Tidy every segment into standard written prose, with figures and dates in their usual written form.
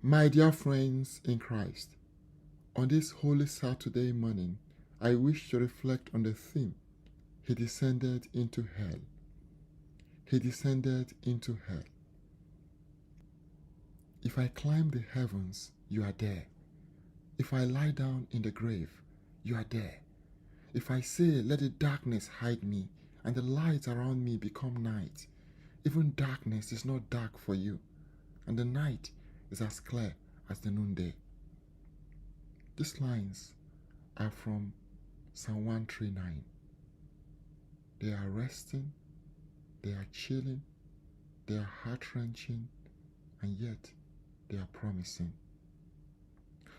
My dear friends in Christ, on this Holy Saturday morning, I wish to reflect on the theme, He descended into hell. He descended into hell. If I climb the heavens, you are there. If I lie down in the grave, you are there. If I say, let the darkness hide me, and the light around me become night, even darkness is not dark for you, and the night is as clear as the noonday. These lines are from Psalm 139. They are resting, they are chilling, they are heart-wrenching, and yet they are promising.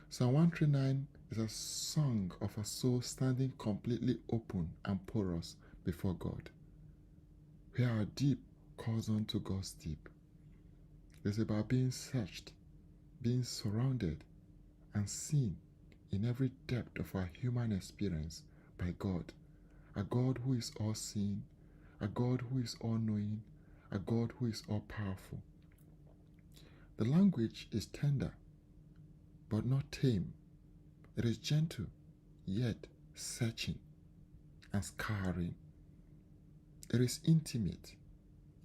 Psalm 139 is a song of a soul standing completely open and porous before God, where our deep calls on to God's deep. It's about being searched, being surrounded, and seen in every depth of our human experience by God, a God who is all-seeing, a God who is all-knowing, a God who is all-powerful. The language is tender, but not tame. It is gentle, yet searching and scarring. It is intimate,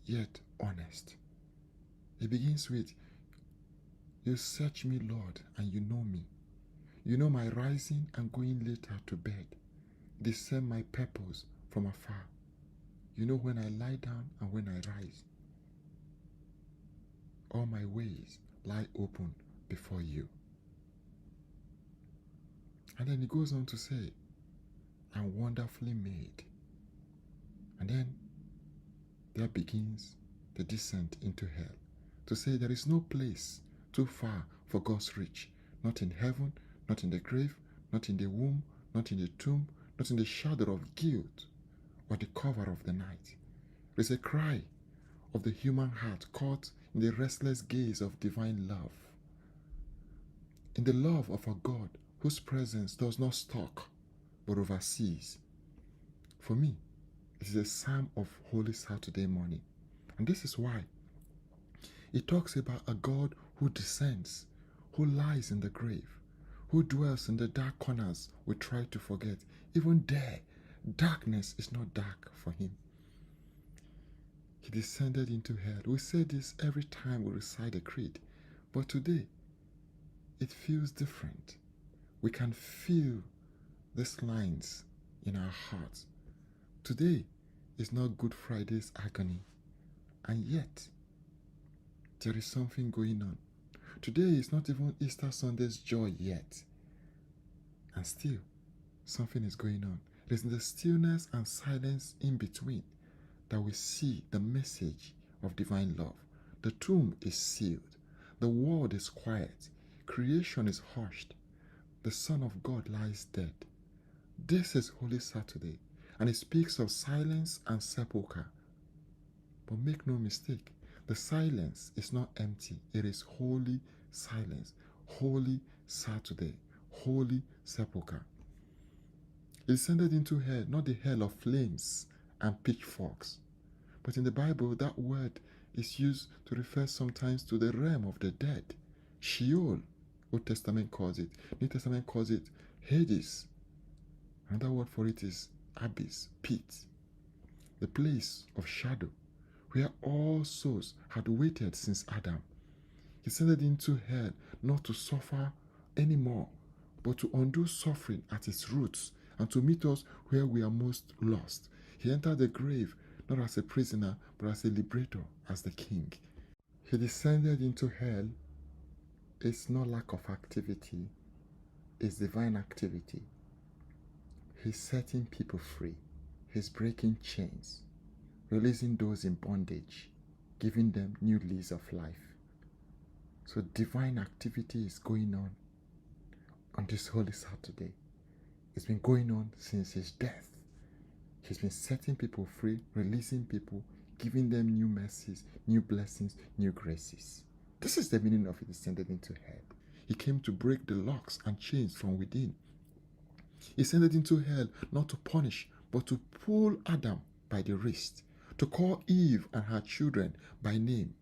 yet honest. It begins with, you search me, Lord, and you know me. You know my rising and going later to bed. Discern my purpose from afar. You know when I lie down and when I rise. All my ways lie open before you. And then he goes on to say, I'm wonderfully made. And then there begins the descent into hell, to say there is no place too far for God's reach, not in heaven, not in the grave, not in the womb, not in the tomb, not in the shadow of guilt or the cover of the night. There is a cry of the human heart caught in the restless gaze of divine love, in the love of a God whose presence does not stalk but oversees. For me, it is a psalm of Holy Saturday morning, and this is why it talks about a God who descends, who lies in the grave, who dwells in the dark corners we try to forget. Even there, darkness is not dark for him. He descended into hell. We say this every time we recite the creed, but today it feels different. We can feel these lines in our hearts. Today is not Good Friday's agony, and yet there is something going on. Today is not even Easter Sunday's joy yet, and still something is going on. It is in the stillness and silence in between that we see the message of divine love. The tomb is sealed, the world is quiet, creation is hushed, the Son of God lies dead. This is Holy Saturday, and it speaks of silence and sepulchre. But make no mistake, the silence is not empty. It is holy silence, Holy Saturday, holy sepulchre. It descended into hell, not the hell of flames and pitchforks. But in the Bible, that word is used to refer sometimes to the realm of the dead. Sheol, Old Testament calls it. New Testament calls it Hades. Another word for it is abyss, pit. The place of shadow, where all souls had waited since Adam. He descended into hell not to suffer anymore, but to undo suffering at its roots and to meet us where we are most lost. He entered the grave not as a prisoner, but as a liberator, as the king. He descended into hell. It's not lack of activity, it's divine activity. He's setting people free. He's breaking chains, releasing those in bondage, giving them new lease of life. So divine activity is going on this Holy Saturday. It's been going on since his death. He's been setting people free, releasing people, giving them new mercies, new blessings, new graces. This is the meaning of he descended into hell. He came to break the locks and chains from within. He descended into hell not to punish, but to pull Adam by the wrist, to call Eve and her children by name,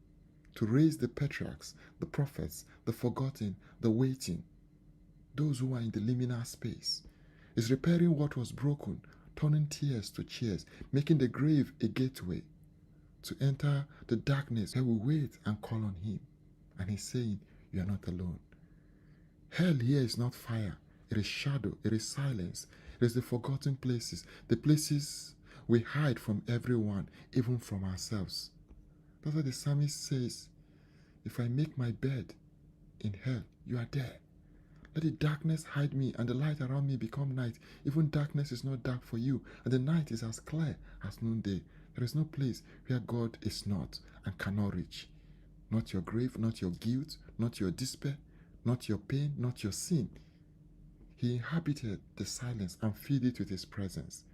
to raise the patriarchs, the prophets, the forgotten, the waiting, those who are in the liminal space. Is repairing what was broken, turning tears to cheers, making the grave a gateway to enter the darkness where we wait and call on him. And he's saying, you are not alone. Hell here is not fire. It is shadow. It is silence. It is the forgotten places, the places we hide from everyone, even from ourselves. That's what the psalmist says. If I make my bed in hell, you are there. Let the darkness hide me and the light around me become night. Even darkness is not dark for you, and the night is as clear as noonday. There is no place where God is not and cannot reach. Not your grave, not your guilt, not your despair, not your pain, not your sin. He inhabited the silence and filled it with his presence.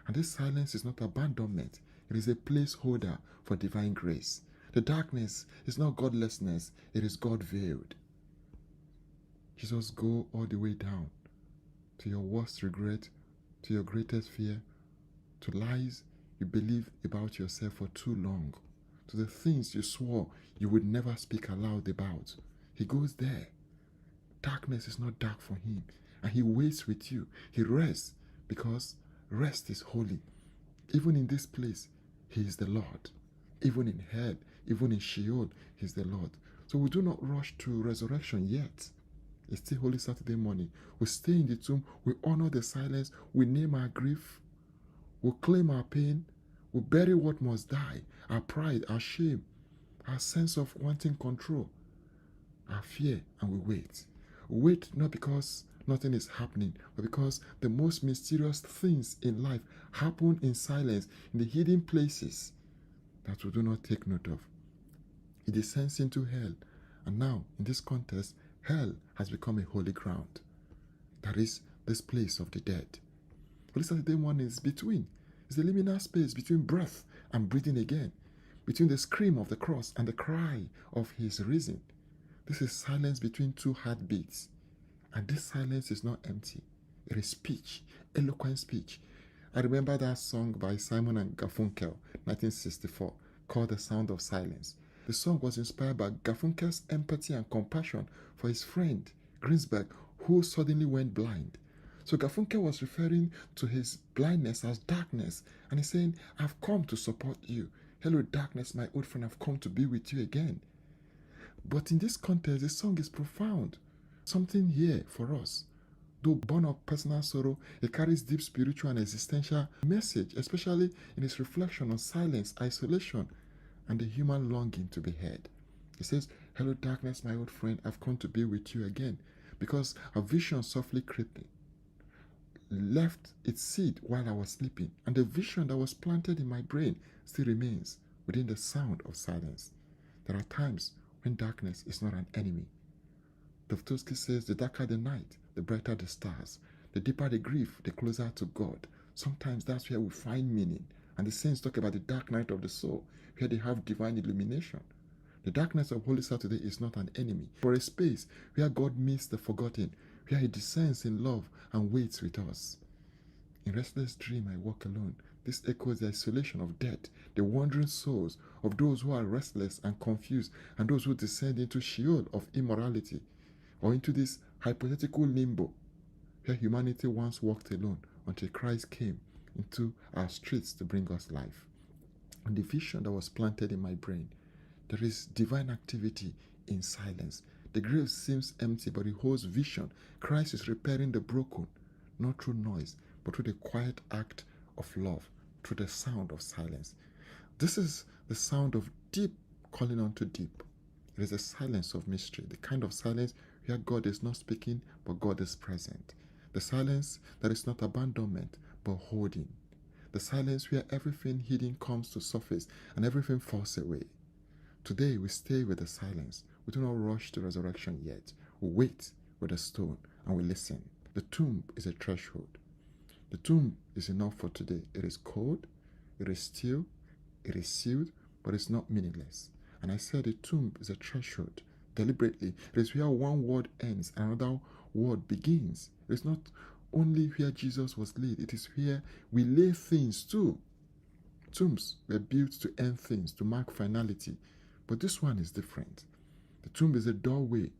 And this silence is not abandonment. It is a placeholder for divine grace. The darkness is not godlessness. It is God veiled. Jesus, go all the way down to your worst regret, to your greatest fear, to lies you believe about yourself for too long, to the things you swore you would never speak aloud about. He goes there. Darkness is not dark for him, and he waits with you. He rests because rest is holy. Even in this place, he is the Lord. Even in hell, even in Sheol, he is the Lord. So we do not rush to resurrection yet. It's still Holy Saturday morning. We stay in the tomb. We honor the silence. We name our grief. We claim our pain. We bury what must die. Our pride, our shame, our sense of wanting control, our fear, and we wait. We wait not because nothing is happening, but because the most mysterious things in life happen in silence, in the hidden places that we do not take note of. He descends into hell, and now, in this context, hell has become a holy ground. That is this place of the dead. Holy Saturday morning is between. It's the liminal space between breath and breathing again, between the scream of the cross and the cry of his risen. This is silence between two heartbeats. And this silence is not empty. It is speech, eloquent speech. I remember that song by Simon and Garfunkel, 1964, called The Sound of Silence. The song was inspired by Garfunkel's empathy and compassion for his friend, Greensberg, who suddenly went blind. So Garfunkel was referring to his blindness as darkness, and he's saying, I've come to support you. Hello, darkness, my old friend, I've come to be with you again. But in this context, the song is profound. Something here for us. Though born of personal sorrow, it carries deep spiritual and existential message, especially in its reflection on silence, isolation, and the human longing to be heard. It says, hello darkness, my old friend, I've come to be with you again. Because a vision softly creeping left its seed while I was sleeping, and the vision that was planted in my brain still remains within the sound of silence. There are times when darkness is not an enemy. Dostoevsky says, the darker the night, the brighter the stars. The deeper the grief, the closer to God. Sometimes that's where we find meaning. And the saints talk about the dark night of the soul, where they have divine illumination. The darkness of Holy Saturday is not an enemy, but a space where God meets the forgotten, where he descends in love and waits with us. In restless dream I walk alone. This echoes the isolation of death, the wandering souls of those who are restless and confused, and those who descend into Sheol of immorality, or into this hypothetical limbo where humanity once walked alone until Christ came into our streets to bring us life. And the vision that was planted in my brain, there is divine activity in silence. The grave seems empty, but it holds vision. Christ is repairing the broken, not through noise, but through the quiet act of love, through the sound of silence. This is the sound of deep calling unto deep. It is a silence of mystery, the kind of silence where God is not speaking, but God is present. The silence that is not abandonment, but holding. The silence where everything hidden comes to surface and everything falls away. Today we stay with the silence. We do not rush to resurrection yet. We wait with a stone and we listen. The tomb is a threshold. The tomb is enough for today. It is cold, it is still, it is sealed, but it's not meaningless. And I said the tomb is a threshold. Deliberately, it is where one word ends and another word begins. It is not only where Jesus was laid, it is where we lay things too. Tombs were built to end things, to mark finality, But this one is different. The tomb is a doorway,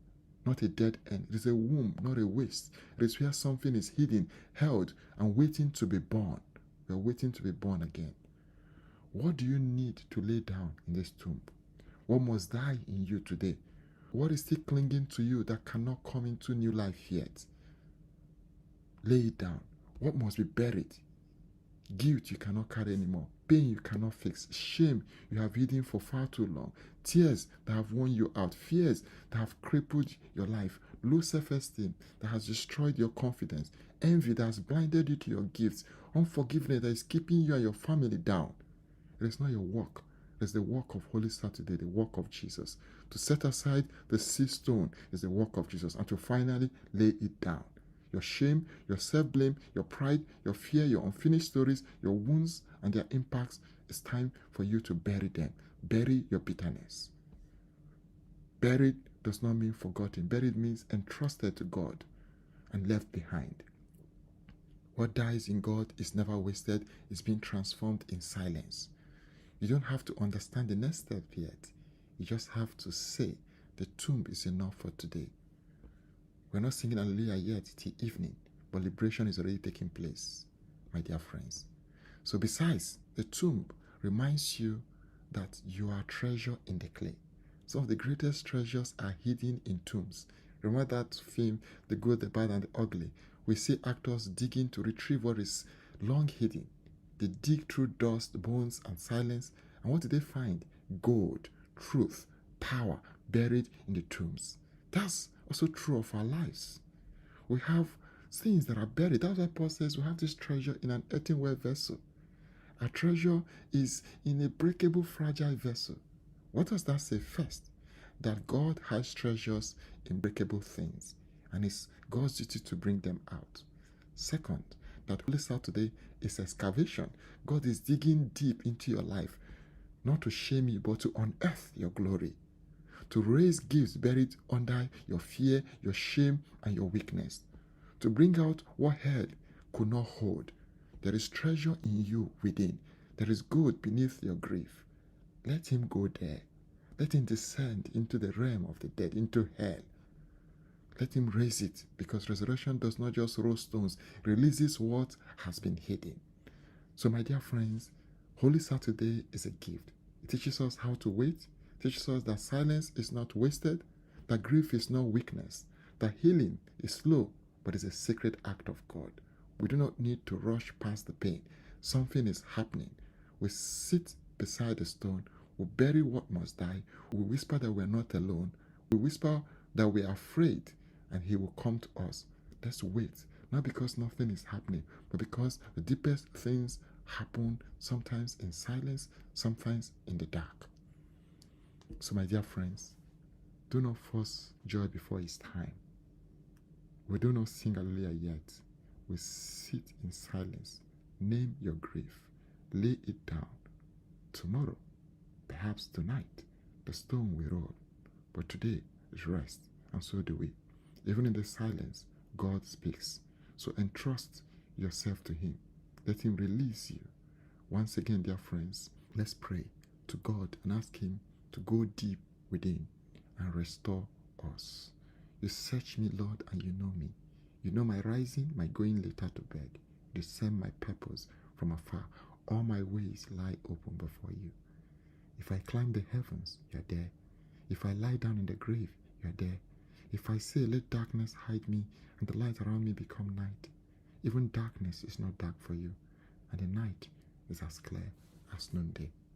not a dead end. It is a womb, not a waste. It is where something is hidden, held, and waiting to be born. You are waiting to be born again. What do you need to lay down in this tomb? What must die in you today? What is still clinging to you that cannot come into new life yet? Lay it down. What must be buried? Guilt you cannot carry anymore. Pain you cannot fix. Shame you have hidden for far too long. Tears that have worn you out. Fears that have crippled your life. Low self-esteem that has destroyed your confidence. Envy that has blinded you to your gifts. Unforgiveness that is keeping you and your family down. It is not your work. It is the work of Holy Saturday, the work of Jesus. To set aside the sea stone is the work of Jesus, and to finally lay it down. Your shame, your self-blame, your pride, your fear, your unfinished stories, your wounds and their impacts, it's time for you to bury them. Bury your bitterness. Buried does not mean forgotten. Buried means entrusted to God and left behind. What dies in God is never wasted. It's being transformed in silence. You don't have to understand the next step yet. You just have to say, the tomb is enough for today. We're not singing Hallelujah yet till evening, but liberation is already taking place, my dear friends. So besides, the tomb reminds you that you are a treasure in the clay. Some of the greatest treasures are hidden in tombs. Remember that film, The Good, the Bad, and the Ugly? We see actors digging to retrieve what is long hidden. They dig through dust, bones, and silence. And what do they find? Gold, truth, power buried in the tombs. That's also true of our lives. We have things that are buried. That's why Paul says we have this treasure in an earthenware vessel. Our treasure is in a breakable, fragile vessel. What does that say? First, that God has treasures in breakable things, and it's God's duty to bring them out. Second, that Holy Saturday is excavation. God is digging deep into your life, not to shame you, but to unearth your glory, to raise gifts buried under your fear, your shame, and your weakness, to bring out what hell could not hold. There is treasure in you within. There is good beneath your grief. Let him go there. Let him descend into the realm of the dead, into hell. Let him raise it, because resurrection does not just roll stones, it releases what has been hidden. So my dear friends, Holy Saturday is a gift. It teaches us how to wait. It teaches us that silence is not wasted, that grief is not weakness, that healing is slow, but is a sacred act of God. We do not need to rush past the pain. Something is happening. We sit beside the stone. We bury what must die. We whisper that we are not alone. We whisper that we are afraid, and he will come to us. Let's wait. Not because nothing is happening, but because the deepest things happen sometimes in silence, sometimes in the dark. So my dear friends, do not force joy before its time. We do not sing Hallelujah yet. We sit in silence. Name your grief. Lay it down. Tomorrow, perhaps tonight, the stone will roll. But today is rest, and so do we. Even in the silence, God speaks. So entrust yourself to him. Let him release you. Once again, dear friends, let's pray to God and ask him to go deep within and restore us. You search me, Lord, and you know me. You know my rising, my going later to bed. You discern my purpose from afar. All my ways lie open before you. If I climb the heavens, you're there. If I lie down in the grave, you're there. If I say, let darkness hide me, and the light around me become night, even darkness is not dark for you, and the night is as clear as noonday.